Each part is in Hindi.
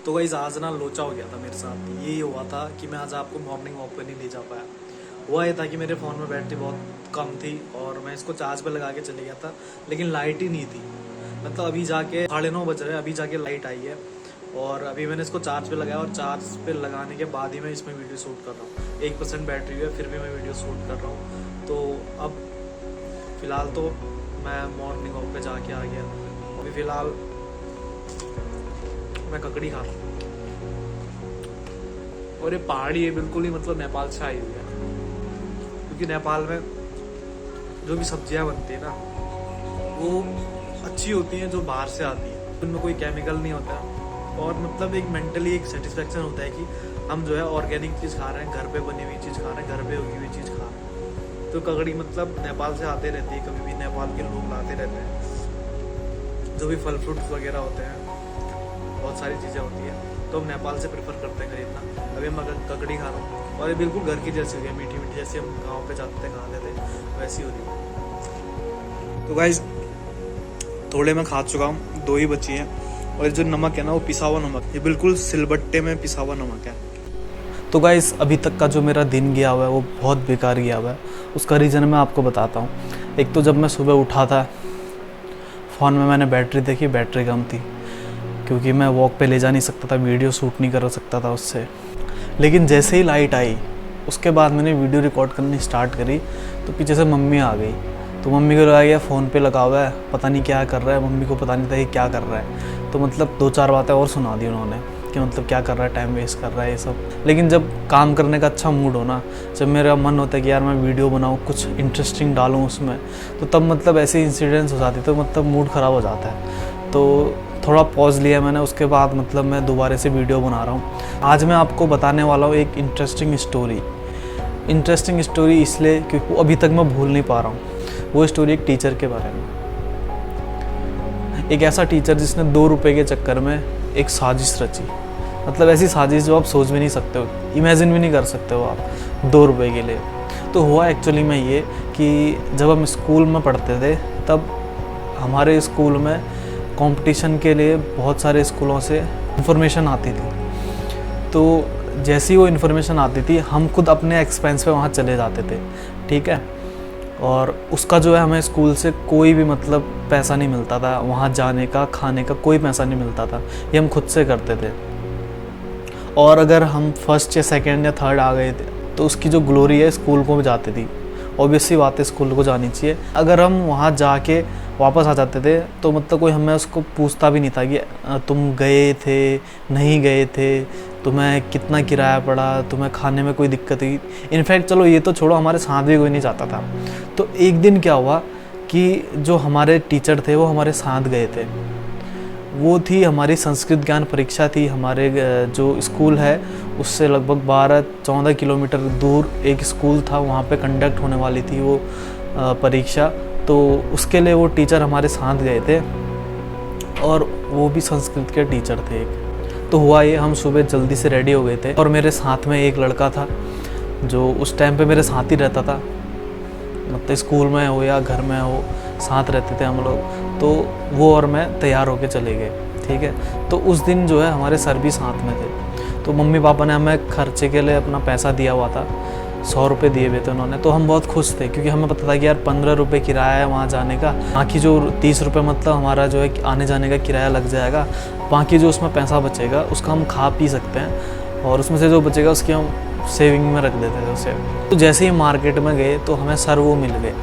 तो गाइस आज ना लोचा हो गया था मेरे साथ। ये हुआ था कि मैं आज आपको मॉर्निंग वॉक पे नहीं ले जा पाया। हुआ ये था कि मेरे फ़ोन में बैटरी बहुत कम थी और मैं इसको चार्ज पे लगा के चले गया था, लेकिन लाइट ही नहीं थी। मतलब अभी जाके 9:30 बज रहे हैं, अभी जाके लाइट आई है और अभी मैंने इसको चार्ज पे लगाया और चार्ज पे लगाने के बाद ही मैं इसमें वीडियो शूट कर रहा हूँ। 1% बैटरी है फिर भी मैं वीडियो शूट कर रहा हूँ। तो अब फ़िलहाल तो मैं मॉर्निंग वॉक पे जाके आ गया। अभी फ़िलहाल मैं ककड़ी खा रहा हूँ और ये पहाड़ी है बिल्कुल ही मतलब नेपाल से आई हुई है, क्योंकि नेपाल में जो भी सब्जियां बनती है ना वो अच्छी होती हैं जो बाहर से आती है, उनमें कोई केमिकल नहीं होता और मतलब एक मेंटली एक सेटिस्फेक्शन होता है कि हम जो है ऑर्गेनिक चीज़ खा रहे हैं, घर पे बनी हुई चीज़ खा रहे हैं, घर पे उगी हुई चीज़ खा रहे हैं। तो ककड़ी मतलब नेपाल से आते रहती है, कभी भी नेपाल के लोग लाते रहते हैं। जो भी फल फ्रूट्स वगैरह होते हैं, बहुत सारी चीज़ें होती है, तो हम नेपाल से प्रेफर करते हैं खरीदना। अभी मैं ककड़ी खा रहा हूँ और ये बिल्कुल घर की जैसी हो गई, मीठी मीठी, जैसे हम गाँव पे जाते थे खाते थे वैसी हो रही है। तो गाइज थोड़े मैं खा चुका हूँ, 2 ही बची हैं और ये जो नमक है ना वो पिसा हुआ नमक, ये बिल्कुल सिलबट्टे में पिसा हुआ नमक है। तो गाइस अभी तक का जो मेरा दिन गया हुआ है वो बहुत बेकार गया हुआ है। उसका रीज़न मैं आपको बताता हूँ। एक तो जब मैं सुबह उठा था, फ़ोन में मैंने बैटरी देखी, बैटरी कम थी, क्योंकि मैं वॉक पे ले जा नहीं सकता था, वीडियो शूट नहीं कर सकता था उससे। लेकिन जैसे ही लाइट आई उसके बाद मैंने वीडियो रिकॉर्ड करनी स्टार्ट करी तो पीछे से मम्मी आ गई। तो मम्मी को लगा यार फ़ोन पे लगा हुआ है, पता नहीं क्या कर रहा है, मम्मी को पता नहीं था कि क्या कर रहा है। तो मतलब 2-4 बातें और सुना दी उन्होंने कि मतलब क्या कर रहा है, टाइम वेस्ट कर रहा है ये सब। लेकिन जब काम करने का अच्छा मूड हो ना, जब मेरा मन होता है कि यार मैं वीडियो बनाऊँ, कुछ इंटरेस्टिंग डालूँ उसमें, तो तब मतलब ऐसे इंसिडेंट्स हो जाते तो मतलब मूड ख़राब हो जाता है। तो थोड़ा पॉज लिया मैंने, उसके बाद मतलब मैं दोबारा से वीडियो बना रहा हूँ। आज मैं आपको बताने वाला हूँ एक इंटरेस्टिंग स्टोरी इसलिए क्योंकि अभी तक मैं भूल नहीं पा रहा हूँ। वो स्टोरी एक टीचर के बारे में। एक ऐसा टीचर जिसने 2 रुपए के चक्कर में एक साजिश रची। मतलब ऐसी साजिश जो आप सोच भी नहीं सकते हो, इमेजिन भी नहीं कर सकते हो आप 2 रुपए के लिए। तो हुआ एक्चुअली में ये कि जब हम स्कूल में पढ़ते थे तब हमारे स्कूल में कंपटीशन के लिए बहुत सारे स्कूलों से इन्फॉर्मेशन आती थी। तो जैसी वो इन्फॉर्मेशन आती थी हम खुद अपने एक्सपेंस पे वहाँ चले जाते थे, ठीक है। और उसका जो है हमें स्कूल से कोई भी मतलब पैसा नहीं मिलता था, वहाँ जाने का खाने का कोई पैसा नहीं मिलता था, ये हम खुद से करते थे। और अगर हम फर्स्ट या सेकंड या थर्ड आ गए थे तो उसकी जो ग्लोरी है स्कूल को भी जाती थी। ऑब्वियसली बात है, स्कूल को जानी चाहिए। अगर हम वहाँ जाके वापस आ जाते थे तो मतलब कोई हमें उसको पूछता भी नहीं था कि तुम गए थे, नहीं गए थे, तुम्हें कितना किराया पड़ा, तुम्हें खाने में कोई दिक्कत हुई। इनफैक्ट चलो ये तो छोड़ो, हमारे साथ भी कोई नहीं जाता था। तो एक दिन क्या हुआ कि जो हमारे टीचर थे वो हमारे साथ गए थे। वो थी हमारी संस्कृत ज्ञान परीक्षा थी। हमारे जो स्कूल है उससे लगभग 12-14 किलोमीटर दूर एक स्कूल था, वहाँ पे कंडक्ट होने वाली थी वो परीक्षा। तो उसके लिए वो टीचर हमारे साथ गए थे और वो भी संस्कृत के टीचर थे एक। तो हुआ ये, हम सुबह जल्दी से रेडी हो गए थे और मेरे साथ में एक लड़का था जो उस टाइम पे मेरे साथ ही रहता था। मतलब स्कूल में हो या घर में हो, साथ रहते थे हम लोग। तो वो और मैं तैयार होके चले गए, ठीक है। तो उस दिन जो है हमारे सर भी साथ में थे। तो मम्मी पापा ने हमें खर्चे के लिए अपना पैसा दिया हुआ था, 100 रुपये दिए हुए थे उन्होंने। तो हम बहुत खुश थे क्योंकि हमें पता था कि यार 15 रुपये किराया है वहाँ जाने का, बाकी जो 30 रुपये मतलब हमारा जो है आने जाने का किराया लग जाएगा, बाकी जो उसमें पैसा बचेगा उसका हम खा पी सकते हैं और उसमें से जो बचेगा उसकी हम सेविंग में रख देते थे उसे। तो जैसे ही मार्केट में गए तो हमें सर वो मिल गए।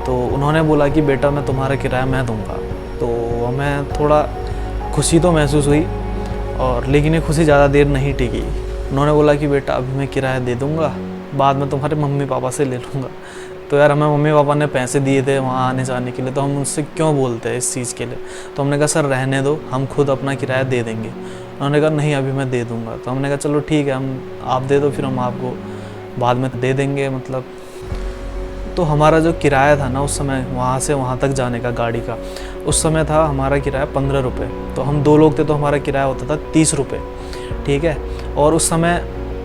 तो उन्होंने बोला कि बेटा मैं तुम्हारा किराया मैं दूँगा। तो हमें थोड़ा खुशी तो महसूस हुई, और लेकिन ये खुशी ज़्यादा देर नहीं टिकी। उन्होंने बोला कि बेटा अभी मैं किराया दे दूँगा, बाद में तुम्हारे मम्मी पापा से ले लूँगा। तो यार हमें मम्मी पापा ने पैसे दिए थे वहाँ आने जाने के लिए, तो हम उनसे क्यों बोलते हैं इस चीज़ के लिए। तो हमने कहा सर रहने दो, हम खुद अपना किराया दे देंगे। उन्होंने कहा नहीं अभी मैं दे दूँगा। तो हमने कहा चलो ठीक है, हम आप दे दो, फिर हम आपको बाद में दे देंगे मतलब। तो हमारा जो किराया था ना उस समय वहाँ से वहाँ तक जाने का गाड़ी का, उस समय था हमारा किराया 15 रुपये। तो हम 2 लोग थे तो हमारा किराया होता था 30 रुपये, ठीक है। और उस समय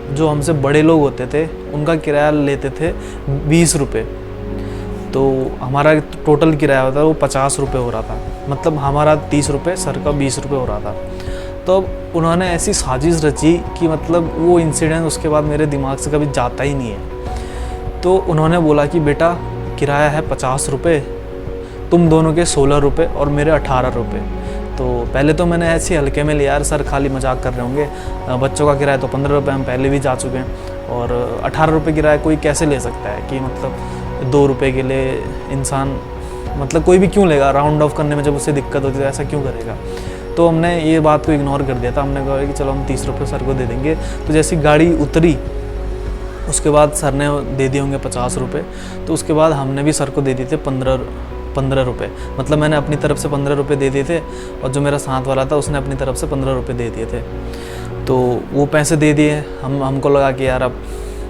जो हमसे बड़े लोग होते थे उनका किराया लेते थे 20 रुपये। तो हमारा टोटल किराया होता था वो 50 रुपये हो रहा था। मतलब हमारा 30 रुपये, सर का 20 रुपये हो रहा था। तो अब उन्होंने ऐसी साजिश रची कि मतलब वो इंसिडेंट उसके बाद मेरे दिमाग से कभी जाता ही नहीं है। तो उन्होंने बोला कि बेटा किराया है 50 रुपये, तुम दोनों के 16 रुपये और मेरे 18 रुपये। तो पहले तो मैंने ऐसे हल्के में लिया, यार सर खाली मजाक कर रहे होंगे, बच्चों का किराया तो 15 रुपये हम पहले भी जा चुके हैं, और 18 रुपये किराया कोई कैसे ले सकता है कि मतलब 2 रुपये के लिए इंसान मतलब कोई भी क्यों लेगा, राउंड ऑफ करने में जब उसे दिक्कत होती है तो ऐसा क्यों करेगा। तो हमने ये बात को इग्नोर कर दिया था, हमने कहा कि चलो हम 30 रुपये सर को दे देंगे। तो जैसी गाड़ी उतरी उसके बाद सर ने दे दिए होंगे 50 रुपये, तो उसके बाद हमने भी सर को दे दिए थे 15 रुपये। मतलब मैंने अपनी तरफ से 15 रुपये दे दिए थे और जो मेरा साथ वाला था उसने अपनी तरफ से 15 रुपये दे दिए थे। तो वो पैसे दे दिए, हमको लगा कि यार अब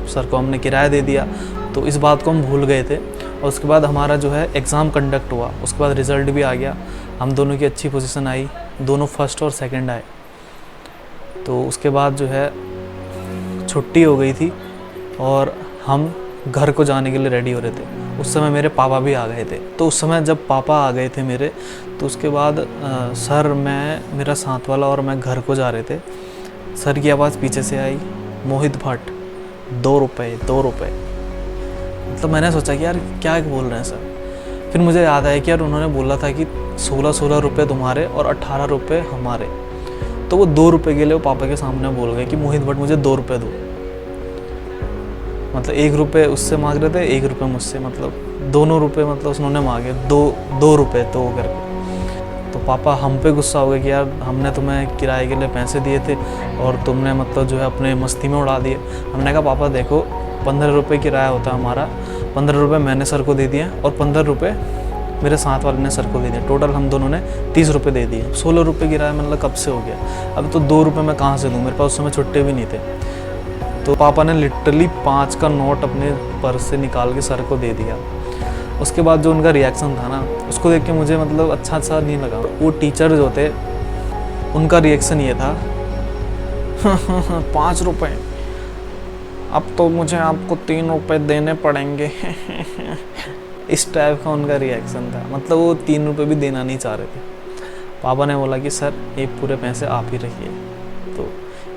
सर को हमने किराया दे दिया, तो इस बात को हम भूल गए थे। और उसके बाद हमारा जो है एग्ज़ाम कंडक्ट हुआ, उसके बाद रिज़ल्ट भी आ गया, हम दोनों की अच्छी पोजीशन आई, दोनों फर्स्ट और सेकंड आए। तो उसके बाद जो है छुट्टी हो गई थी और हम घर को जाने के लिए रेडी हो रहे थे। उस समय मेरे पापा भी आ गए थे। तो उस समय जब पापा आ गए थे मेरे, तो उसके बाद सर, मैं, मेरा साथ वाला और मैं घर को जा रहे थे। सर की आवाज़ पीछे से आई, मोहित भट्ट 2 रुपये 2 रुपये। मतलब मैंने सोचा कि यार क्या बोल रहे हैं सर। फिर मुझे याद आया कि यार उन्होंने बोला था कि 16 रुपये तुम्हारे और 18 रुपये हमारे। तो वो 2 रुपये के लिए वो पापा के सामने बोल गए कि मोहित भट्ट मुझे 2 रुपये दो। मतलब 1 रुपये उससे मांग रहे थे, 1 रुपये मुझसे, मतलब दोनों रुपये मतलब उन्होंने मांगे, 2 रुपये तो करके। तो पापा हम पे गुस्सा हो गए कि यार हमने तुम्हें किराए के लिए पैसे दिए थे और तुमने मतलब जो है अपने मस्ती में उड़ा दिए। हमने कहा पापा देखो 15 रुपये किराया होता है हमारा, 15 रुपये मैंने सर को दे दिए और 15 रुपये मेरे साथ वाले ने सर को दे दिया। टोटल हम दोनों ने 30 रुपये दे दिए। 16 रुपये किराया मतलब कब से हो गया। अब तो 2 रुपये मैं कहाँ से दूँ, मेरे पास उस समय छुट्टे भी नहीं थे। तो पापा ने लिटरली 5 का नोट अपने पर्स से निकाल के सर को दे दिया। उसके बाद जो उनका रिएक्शन था ना, उसको देख के मुझे मतलब अच्छा नहीं लगा। वो टीचर जो थे उनका रिएक्शन ये था 5 रुपये, अब तो मुझे आपको 3 रुपये देने पड़ेंगे इस टाइप का उनका रिएक्शन था। मतलब वो 3 रुपये भी देना नहीं चाह रहे थे। पापा ने बोला कि सर ये पूरे पैसे आप ही रखिए। तो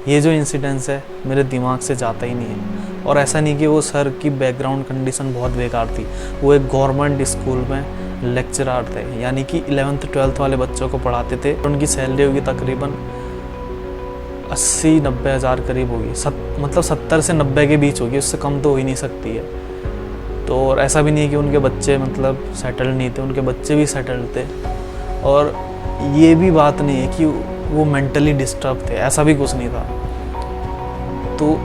ये जो इंसिडेंस है मेरे दिमाग से जाता ही नहीं है। और ऐसा नहीं कि वो सर की बैकग्राउंड कंडीशन बहुत बेकार थी। वो एक गवर्नमेंट स्कूल में लेक्चरर थे, यानी कि 11th 12th वाले बच्चों को पढ़ाते थे। उनकी सैलरी होगी तकरीबन 80-90 हज़ार करीब होगी, मतलब 70 से 90 के बीच होगी, उससे कम तो हो ही नहीं सकती है। तो और ऐसा भी नहीं है कि उनके बच्चे मतलब सेटल नहीं थे, उनके बच्चे भी सेटल थे। और ये भी बात नहीं है कि वो मेंटली डिस्टर्ब थे, ऐसा भी कुछ नहीं था। तो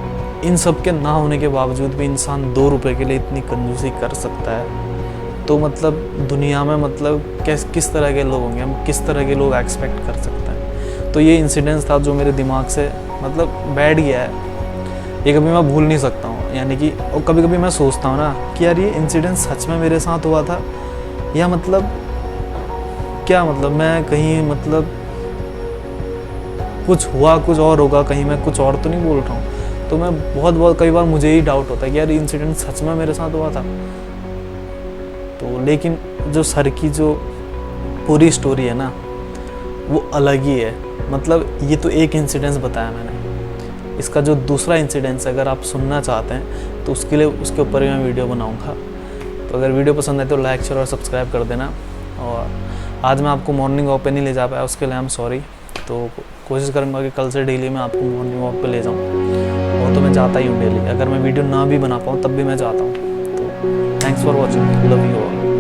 इन सब के ना होने के बावजूद भी इंसान 2 रुपये के लिए इतनी कंजूसी कर सकता है। तो मतलब दुनिया में मतलब किस तरह के लोग होंगे, हम किस तरह के लोग एक्सपेक्ट कर सकते हैं। तो ये इंसिडेंस था जो मेरे दिमाग से मतलब बैठ गया है, ये कभी मैं भूल नहीं सकता हूँ। यानी कि और कभी कभी मैं सोचता हूँ ना कि यार ये इंसिडेंट सच में मेरे साथ हुआ था, या मतलब क्या, मतलब मैं कहीं मतलब कुछ हुआ कुछ और होगा, कहीं मैं कुछ और तो नहीं बोल रहा हूँ। तो मैं बहुत कई बार मुझे ही डाउट होता है कि यार ये इंसिडेंट सच में मेरे साथ हुआ था। तो लेकिन जो सर की जो पूरी स्टोरी है ना वो अलग ही है। मतलब ये तो एक इंसिडेंस बताया मैंने, इसका जो दूसरा इंसिडेंस अगर आप सुनना चाहते हैं तो उसके लिए उसके ऊपर ही मैं वीडियो बनाऊंगा। तो अगर वीडियो पसंद आए तो लाइक शेयर और सब्सक्राइब कर देना। और आज मैं आपको मॉर्निंग वॉक पे नहीं ले जा पाया, उसके लिए आई एम सॉरी। तो कोशिश करूँगा कि कल से डेली मैं आपको मॉर्निंग वॉक पे ले जाऊँ, और तो मैं जाता ही हूँ डेली। अगर मैं वीडियो ना भी बना पाऊँ तब भी मैं जाता हूँ। तो thanks for watching, love you all.